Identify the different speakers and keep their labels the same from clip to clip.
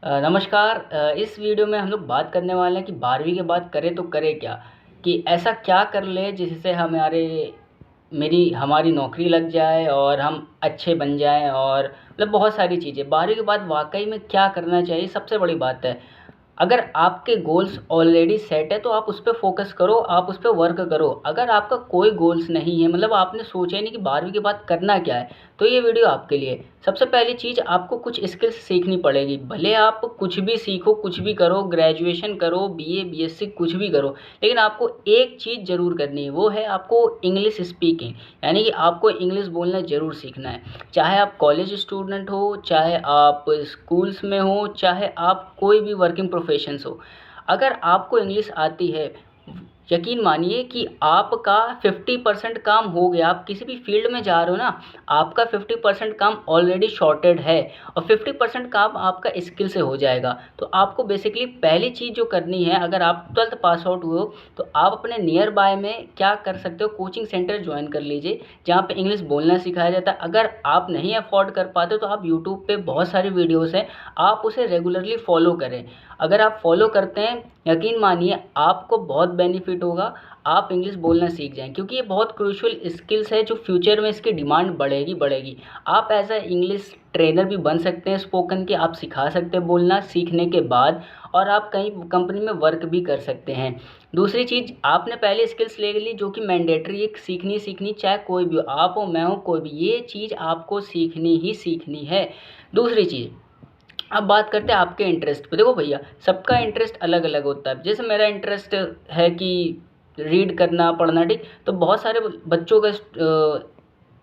Speaker 1: नमस्कार। इस वीडियो में हम लोग बात करने वाले हैं कि 12वीं के बाद करें तो करें क्या, कि ऐसा क्या कर ले जिससे हमारी नौकरी लग जाए और हम अच्छे बन जाएं। और मतलब बहुत सारी चीज़ें 12वीं के बाद वाकई में क्या करना चाहिए, सबसे बड़ी बात है। अगर आपके गोल्स ऑलरेडी सेट है तो आप उस पे फ़ोकस करो, आप उस पे वर्क करो। अगर आपका कोई गोल्स नहीं है, मतलब आपने सोचा ही नहीं कि 12वीं के बाद करना क्या है, तो ये वीडियो आपके लिए है। सबसे पहली चीज़, आपको कुछ स्किल्स सीखनी पड़ेगी। भले आप कुछ भी सीखो, कुछ भी करो, ग्रेजुएशन करो, बीए, बीएससी कुछ भी करो, लेकिन आपको एक चीज़ ज़रूर करनी है, वो है आपको इंग्लिश स्पीकिंग। यानी कि आपको इंग्लिश बोलना ज़रूर सीखना है। चाहे आप कॉलेज स्टूडेंट हो, चाहे आप स्कूल्स में हो, चाहे आप कोई भी वर्किंग प्रोफेशंस हो। अगर आपको इंग्लिश आती है, यकीन मानिए कि आपका 50% काम हो गया। आप किसी भी फील्ड में जा रहे हो ना, आपका 50% काम ऑलरेडी सॉर्टेड है और 50% काम आपका स्किल से हो जाएगा। तो आपको बेसिकली पहली चीज़ जो करनी है, अगर आप 12th पास आउट हुए हो तो आप अपने नियर बाय में क्या कर सकते हो, कोचिंग सेंटर ज्वाइन कर लीजिए जहाँ पे इंग्लिश बोलना सिखाया जाता है। अगर आप नहीं अफोर्ड कर पाते तो आप यूट्यूब पे बहुत सारी वीडियोज़ हैं, आप उसे रेगुलरली फॉलो करें। अगर आप फॉलो करते हैं, यकीन मानिए आपको बहुत बेनिफिट होगा। आप इंग्लिश बोलना सीख जाएँ, क्योंकि ये बहुत क्रूशियल स्किल्स है जो फ्यूचर में इसकी डिमांड बढ़ेगी। आप एज़ अ इंग्लिश ट्रेनर भी बन सकते हैं, स्पोकन के आप सिखा सकते हैं बोलना सीखने के बाद, और आप कहीं कंपनी में वर्क भी कर सकते हैं। दूसरी चीज़, आपने पहले स्किल्स ले ली जो कि मैंडेटरी है, सीखनी चाहे कोई भी हो, आप हो, मैं हूँ, कोई भी, ये चीज़ आपको सीखनी ही सीखनी है। दूसरी चीज़, अब बात करते हैं आपके इंटरेस्ट पे। देखो भैया, सबका इंटरेस्ट अलग अलग होता है। जैसे मेरा इंटरेस्ट है कि रीड करना, पढ़ना, ठीक। तो बहुत सारे बच्चों का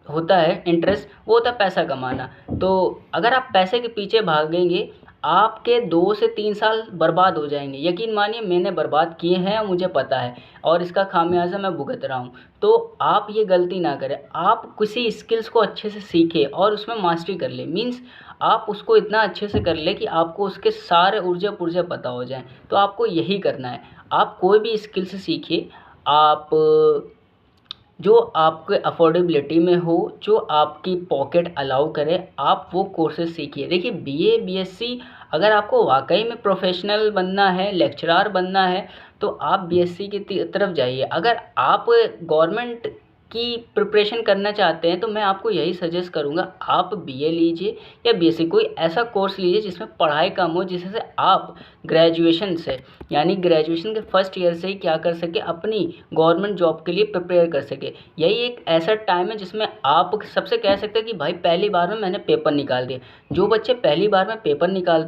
Speaker 1: होता है इंटरेस्ट, वो होता है पैसा कमाना। तो अगर आप पैसे के पीछे भागेंगे, आपके 2 से 3 साल बर्बाद हो जाएंगे। यकीन मानिए मैंने बर्बाद किए हैं, मुझे पता है, और इसका खामियाजा मैं भुगत रहा हूँ। तो आप ये गलती ना करें। आप किसी स्किल्स को अच्छे से सीखें और उसमें मास्टरी कर लें। मीन्स आप उसको इतना अच्छे से कर ले कि आपको उसके सारे ऊर्जा पुर्जे पता हो जाएं। तो आपको यही करना है। आप कोई भी स्किल्स सीखिए, आप जो आपके अफोर्डेबिलिटी में हो, जो आपकी पॉकेट अलाउ करे, आप वो कोर्सेज सीखिए। देखिए, बीए, बीएससी, अगर आपको वाकई में प्रोफेशनल बनना है, लेक्चरार बनना है, तो आप बीएससी की तरफ जाइए। अगर आप गवर्नमेंट की प्रिपरेशन करना चाहते हैं तो मैं आपको यही सजेस्ट करूँगा, आप बीए लीजिए या बीएससी, कोई ऐसा कोर्स लीजिए जिसमें पढ़ाई कम हो, जिससे आप ग्रेजुएशन से, यानी ग्रेजुएशन के फर्स्ट ईयर से ही क्या कर सके, अपनी गवर्नमेंट जॉब के लिए प्रिपेयर कर सके। यही एक ऐसा टाइम है जिसमें आप सबसे कह सकते हैं कि भाई पहली बार में मैंने पेपर निकाल दिए। जो बच्चे पहली बार में पेपर निकालते